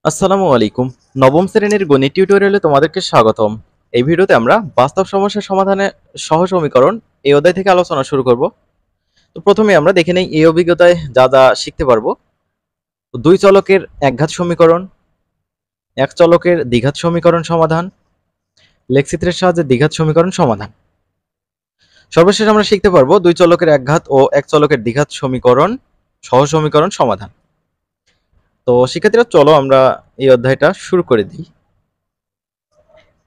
আসসালামু আলাইকুম। নবম শ্রেণীর গণিত টিউটোরিয়ালে তোমাদেরকে স্বাগতম। এই ভিডিওতে আমরা বাস্তব সমস্যার সমাধানে সহজ সমীকরণ এই অধ্যায় থেকে আলোচনা শুরু করব। তো প্রথমে আমরা দেখে নেই এই অভিজ্ঞতায় যা যা শিখতে পারবো। তো দুই চলকের একঘাত সমীকরণ, এক চলকের দ্বিঘাত সমীকরণ সমাধান, লেখচিত্রের সাহায্যে দ্বিঘাত সমীকরণ সমাধান। সর্বশেষ আমরা শিখতে পারবো দুই চলকের একঘাত ও এক চলকের দ্বিঘাত সমীকরণ সহজ সমীকরণ সমাধান। তো শিক্ষার্থীরা চলো আমরা এই অধ্যায়টা শুরু করে দিই।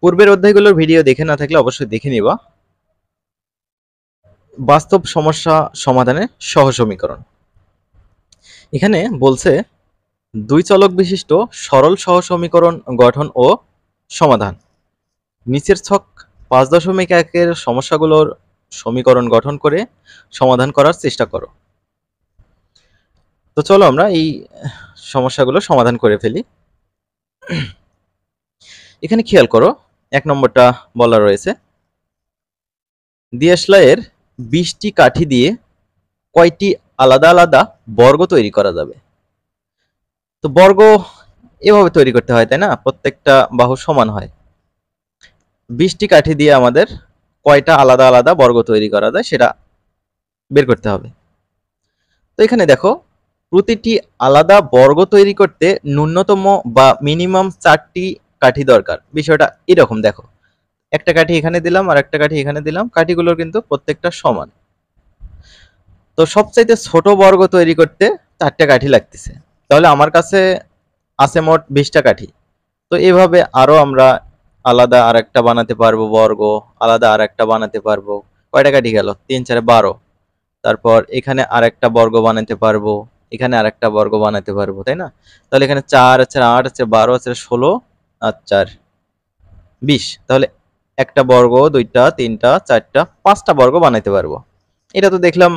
পূর্বের অধ্যায়গুলোর ভিডিও দেখে না থাকলে অবশ্যই দেখে নিবা। বাস্তব সমস্যা সমাধানে সহজ সমীকরণ। এখানে বলছে দুই চলক বিশিষ্ট সরল সহজ সমীকরণ গঠন ও সমাধান। নিচের ছক 5.1 সমস্যাগুলোর সমীকরণ গঠন করে সমাধান করার চেষ্টা করো। তো চলো আমরা এই সমস্যাগুলো সমাধান করে ফেলি। এখানে খেয়াল করো, 1 নম্বরটা বলা রয়েছে দিয়াশলাইয়ের 20টি কাঠি দিয়ে কয়টি আলাদা আলাদা বর্গ তৈরি করা যাবে। তো বর্গ এভাবে তৈরি করতে হয়, তাই না? প্রত্যেকটা বাহু সমান হয়। 20টি কাঠি দিয়ে আমাদের কয়টা আলাদা আলাদা বর্গ তৈরি করা যায় সেটা বের করতে হবে। তো এখানে দেখো, প্রতিটি আলাদা বর্গ তৈরি করতে ন্যূনতম বা মিনিমাম 4টি কাঠি দরকার। বিষয়টা এরকম দেখো, একটা কাঠি এখানে দিলাম আর একটা কাঠি এখানে দিলাম, কাঠিগুলোর কিন্তু প্রত্যেকটা সমান। তো সবচাইতে ছোট বর্গ তৈরি করতে 4টা কাঠি লাগতেছে, তাহলে আমার কাছে আছে মোট 20টা কাঠি। তো এভাবে আরো আমরা আলাদা আরেকটা বানাতে পারবো বর্গ, আলাদা আরেকটা বানাতে পারবো। কয়টা কাঠি গেল? 3 4 12। তারপর এখানে আরেকটা বর্গ বানাতে পারবো, এখানে আরেকটা বর্গ বানাতে পারবো, তাই না? তাহলে এখানে 4 আছে, 8 আছে, 12 আছে, 16 আর 4 20। তাহলে একটা বর্গ, দুইটা, তিনটা, চারটা, 5টা বর্গ বানাইতে পারবো। এটা তো দেখলাম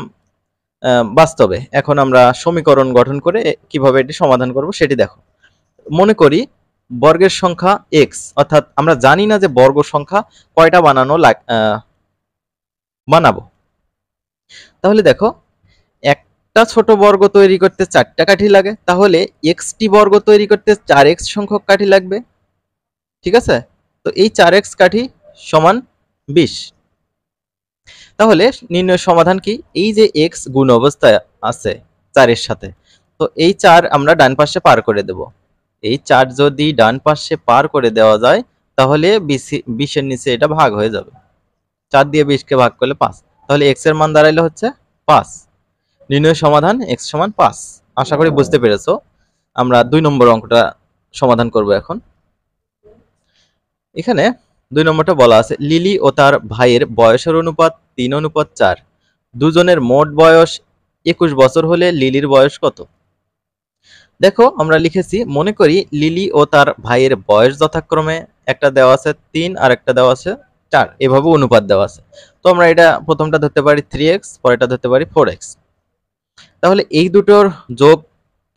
বাস্তবে। এখন আমরা সমীকরণ গঠন করে কিভাবে এটি সমাধান করব সেটি দেখো। মনে করি বর্গের সংখ্যা x, অর্থাৎ আমরা জানি না যে বর্গ সংখ্যা কয়টা বানাবো। তাহলে দেখো, একটা ছোট বর্গ তৈরি করতে 4টা কাঠি লাগে, তাহলে টি বর্গ তৈরি করতে 4x সংখ্যক কাঠি লাগবে। ঠিক আছে? তো এই 4x কাঠি সমান 20। তাহলে নির্ণয়ের সমাধান কি? এই যে x গুণ অবস্থায় আছে 4 এর সাথে, তো এই 4 আমরা ডান পাশে পার করে দেব। এই 4 যদি ডান পাশে পার করে দেওয়া যায় তাহলে 20 এর নিচে এটা ভাগ হয়ে যাবে। 4 দিয়ে 20 কে ভাগ করলে 5, তাহলে x এর মান দাঁড়াইলে হচ্ছে 5। নির্ণয়ের সমাধান x সমান 5। আশা করি বুঝতে পেরেছো। আমরা 2 নম্বর অঙ্কটা সমাধান করব এখন। এখানে 2 নম্বরটা বলা আছে লিলি ও তার ভাইয়ের বয়সের অনুপাত 3:4। দুজনের মোট বয়স 21 বছর হলে লিলির বয়স কত? দেখো, আমরা লিখেছি মনে করি লিলি ও তার ভাইয়ের বয়স যথাক্রমে একটা দেওয়া আছে 3 আর একটা দেওয়া আছে 4, এভাবে অনুপাত দেওয়া আছে। তো আমরা এটা প্রথমটা ধরতে পারি 3x, পরেরটা ধরতে পারি 4x। তাহলে এই দুটোর যোগ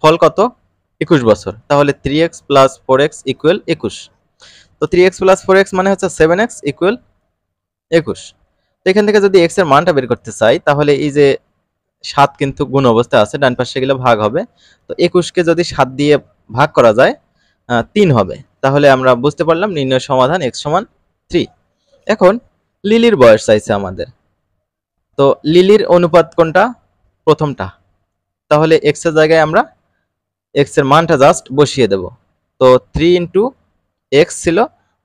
ফল কত? 21 বছর। তাহলে 3x প্লাস 4x ইকুয়াল 21। তো 3x প্লাস 4x মানে হচ্ছে 7x ইকুয়াল 21। তো এখান থেকে যদি x এর মানটা বের করতে চাই তাহলে এই যে 7 কিন্তু গুণ অবস্থায় আছে, ডান পাশে গেলে ভাগ হবে। তো 21 কে যদি 7 দিয়ে ভাগ করা যায় 3 হবে। তাহলে আমরা বুঝতে পারলাম নির্ণয় সমাধান x সমান 3। এখন লিলির বয়স চাইছে আমাদের। তো লিলির অনুপাত কোনটা? প্রথমটা। তাহলে x এর জায়গায় আমরা x এর মানটা জাস্ট বসিয়ে দেব। তো 3 ইনটু x ছিল,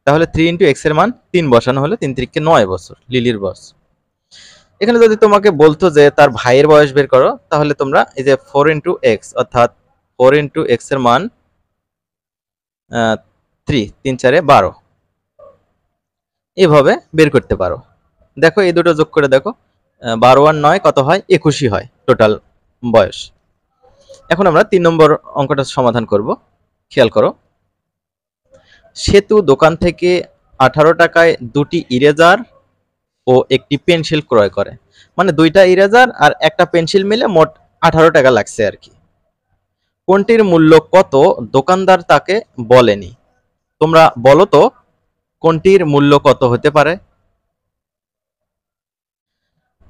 তাহলে 3 ইনটু x এর মান 3 বসানো হলো, 3 3 9 বছর লিলির বয়স। এখানে যদি তোমাকে বলতো যে তার ভাইয়ের বয়স বের করো, তাহলে তোমরা এই যে 4 ইনটু x, অর্থাৎ 4 ইনটু x এর মান 3, 3 4 12, এইভাবে বের করতে পারো। দেখো এই দুটো যোগ করে দেখো, 12 আর 9 কত হয়? 21 হয় টোটাল বয়স। এখন আমরা 3 নম্বর অঙ্কটা সমাধান করব। খেয়াল করো, সেতু দোকান থেকে 18 টাকায় 2টি ইরেজার ও একটি পেন্সিল ক্রয় করে। মানে 2টা ইরেজার আর একটা পেন্সিল মিলে মোট 18 টাকা লাগছে আর কি। কোনটির মূল্য কত দোকানদার তাকে বলেনি। তোমরা বলো তো কোনটির মূল্য কত হতে পারে?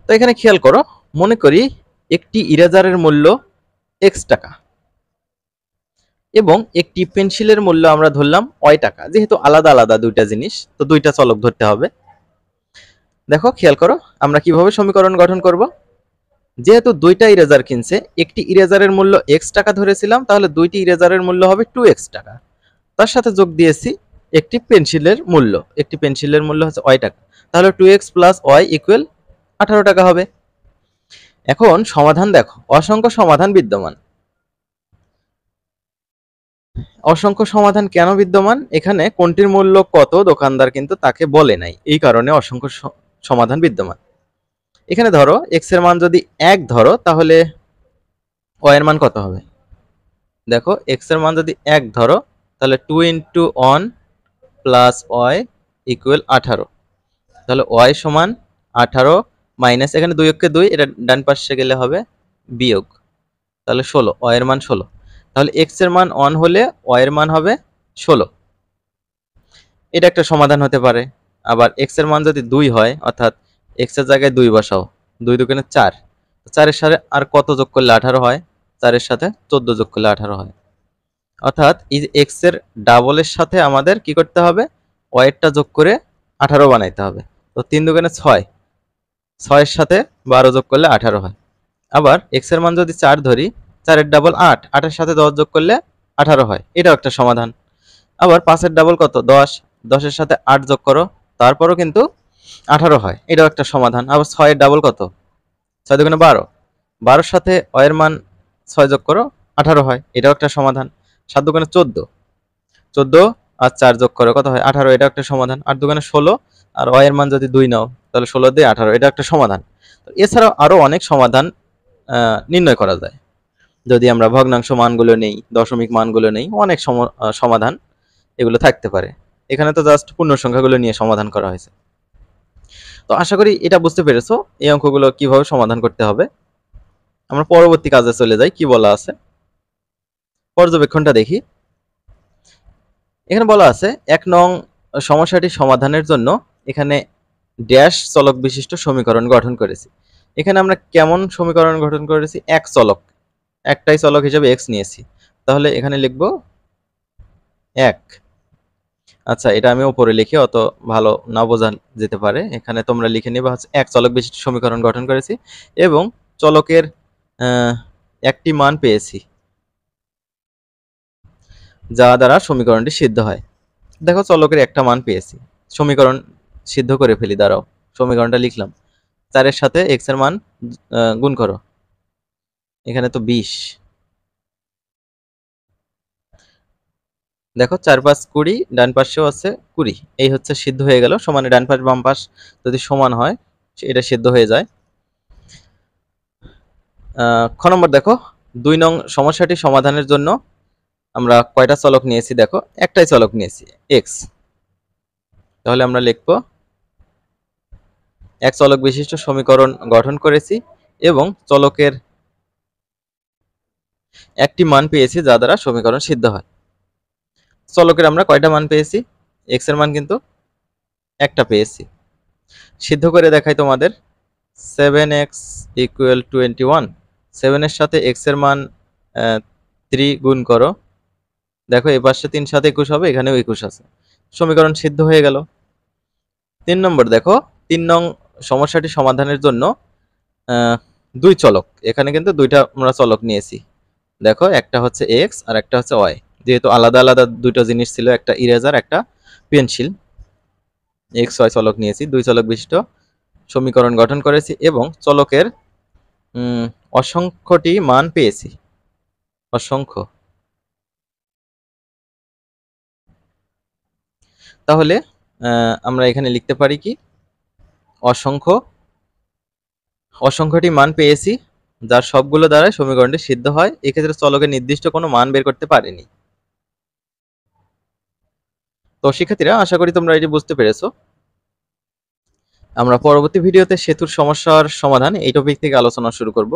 তো এখানে খেয়াল করো, মনে করি একটি ইরেজারের মূল্য x টাকা। এবং একটি পেন্সিলের মূল্য আমরা ধরলাম টাকা। যেহেতু আলাদা আলাদা দুইটা জিনিস, তো দুইটা চলক ধরতে হবে। দেখো খেয়াল করো আমরা কিভাবে সমীকরণ গঠন করব। যেহেতু দুইটা ইরেজার কিনছে, একটি ইরেজারের মূল্য x টাকা ধরেছিলাম, তাহলে দুইটি ইরেজারের মূল্য হবে 2x টাকা। তার সাথে যোগ দিয়েছি একটি পেন্সিলের মূল্য, একটি পেন্সিলের মূল্য হচ্ছে টাকা, তাহলে 2x প্লাস y ইকুয়াল 18 টাকা হবে। এখন সমাধান দেখো, অসংখ্য সমাধান বিদ্যমান। অসংখ্য সমাধান কেন বিদ্যমান? এখানে কোনটির মূল্য কত দোকানদার কিন্তু তাকে বলে নাই, এই কারণে অসংখ্য সমাধান বিদ্যমান। এখানে ধরো x এর মান যদি 1 ধরো, তাহলে y এর মান কত হবে? দেখো x এর মান যদি 1 ধরো, তাহলে 2 × 1 প্লাস y ইকুয়াল 18। তাহলে y সমান 18 মাইনাস, এখানে 2 কে 2, এটা ডান পাশে গেলে হবে বিয়োগ, তাহলে 16, y এর মান 16। তাহলে x এর মান 1 হলে y এর মান হবে 16। এটা একটা সমাধান হতে পারে। আবার x এর মান যদি 2 হয়, অর্থাৎ x এর জায়গায় 2 বসাও, 2 দুগুণে 4, 4 এর সাথে আর কত যোগ করলে 18 হয়? 4 এর সাথে 14 যোগ করলে 18 হয়। অর্থাৎ এই x এর ডাবলের সাথে আমাদের কি করতে হবে? y এরটা যোগ করে 18 বানাইতে হবে। তো 3 দুগুণে 6, 6 এর সাথে 12 যোগ করলে 18 হয়। আবার x এর মান যদি 4 ধরি, 4 এর ডাবল 8, 8 এর সাথে 10 যোগ করলে 18 হয়, এটাও একটা সমাধান। আবার 5 এর ডাবল কত? 10, 10 এর সাথে 8 যোগ করো, তারপরও কিন্তু 18 হয়, এটাও একটা সমাধান। আবার 6 এর ডাবল কত? 6 দুগুণে 12, 12 এর সাথে y এর মান 6 যোগ করো, 18 হয়, এটাও একটা সমাধান। 7 দুগুণে 14, 14 আর 4 যোগ করো, কত হয়? 18, এটাও একটা সমাধান। 8 দুগুণে 16, আর y এর মান যদি 2 নাও, তাহলে 16 দিয়ে 18, এটা একটা সমাধান। এছাড়াও আরো অনেক সমাধান নির্ণয় করা যায় যদি আমরা ভগ্নাংশ মানগুলো নেই, দশমিক মানগুলো নেই, অনেক সমাধান এগুলো থাকতে পারে। এখানে তো জাস্ট পূর্ণ সংখ্যাগুলো নিয়ে সমাধান করা হয়েছে। তো আশা করি এটা বুঝতে পেরেছো এই অঙ্কগুলো কিভাবে সমাধান করতে হবে। আমরা পরবর্তী কাজে চলে যাই, কি বলা আছে পর্যবেক্ষণটা দেখি। এখানে বলা আছে 1 নং সমস্যাটি সমাধানের জন্য এখানে ড্যাশ চলক বিশিষ্ট সমীকরণ গঠন করেছি। এখানে আমরা কেমন সমীকরণ গঠন করেছি? এক চলক, একটাই চলক হিসেবে x নিয়েছি, তাহলে এখানে লিখব 1। আচ্ছা, এটা আমি উপরে লিখি, অত ভালো না বোঝা যেতে পারে, এখানে তোমরা লিখে নিবা হচ্ছে এক চলক বিশিষ্ট সমীকরণ গঠন করেছি এবং চলকের একটি মান পেয়েছি যা দ্বারা সমীকরণটি সিদ্ধ হয়। দেখো চলকের একটা মান পেয়েছি, সমীকরণ সিদ্ধ করে ফেলি। দাঁড়াও, সমীকরণটা লিখলাম, 4 এর সাথে x এর মান গুণ করো, এখানে তো 20। দেখো 4 5 20, ডান পাশেও আছে 20, এই হচ্ছে সিদ্ধ হয়ে গেল। সমানে ডান পাশ বাম পাশ যদি সমান হয়, এটা সিদ্ধ হয়ে যায়। খ নম্বর দেখো, 2 নং সমস্যাটি সমাধানের জন্য আমরা কয়টা চলক নিয়েছি? দেখো একটাই চলক নিয়েছি, x। তাহলে আমরা লিখব এক চলক বিশিষ্ট সমীকরণ গঠন করেছি এবং চলকের একটি মান পেয়েছি যা দ্বারা সমীকরণ সিদ্ধ হয়। চলকের আমরা কয়টা মান পেয়েছি? x এর মান কিন্তু একটা পেয়েছি। সিদ্ধ করে দেখাই তোমাদের। 7x ইকুয়াল 21, 7 এর সাথে x এর মান 3 গুণ করো, দেখো এই পাশে 3 সাথে 21 হবে, এখানেও 21 আছে, সমীকরণ সিদ্ধ হয়ে গেল। 3 নম্বর দেখো, 3 নং সমস্যাটি সমাধানের জন্য দুই চলক, এখানে কিন্তু দুইটা আমরা চলক নিয়েছি। দেখো একটা হচ্ছে x আর একটা হচ্ছে y, যেহেতু আলাদা আলাদা দুটো জিনিস ছিল, একটা ইরেজার একটা পেন্সিল, x y চলক নিয়েছি, দুই চলক বিশিষ্ট সমীকরণ গঠন করেছি এবং চলকের অসংখ্যটি মান পেয়েছি। অসংখ্য, তাহলে আমরা এখানে লিখতে পারি কি? অসংখ্যটি মান পেয়েছি যার সবগুলো দ্বারা সমীকরণটি সিদ্ধ হয়। এক্ষেত্রে চলকের নির্দিষ্ট কোনো মান বের করতে পারিনি। তো শিক্ষার্থীরা, আশা করি তোমরা এটি বুঝতে পেরেছো। আমরা পরবর্তী ভিডিওতে সেতুর সমস্যার সমাধান এই টপিক থেকে আলোচনা শুরু করব।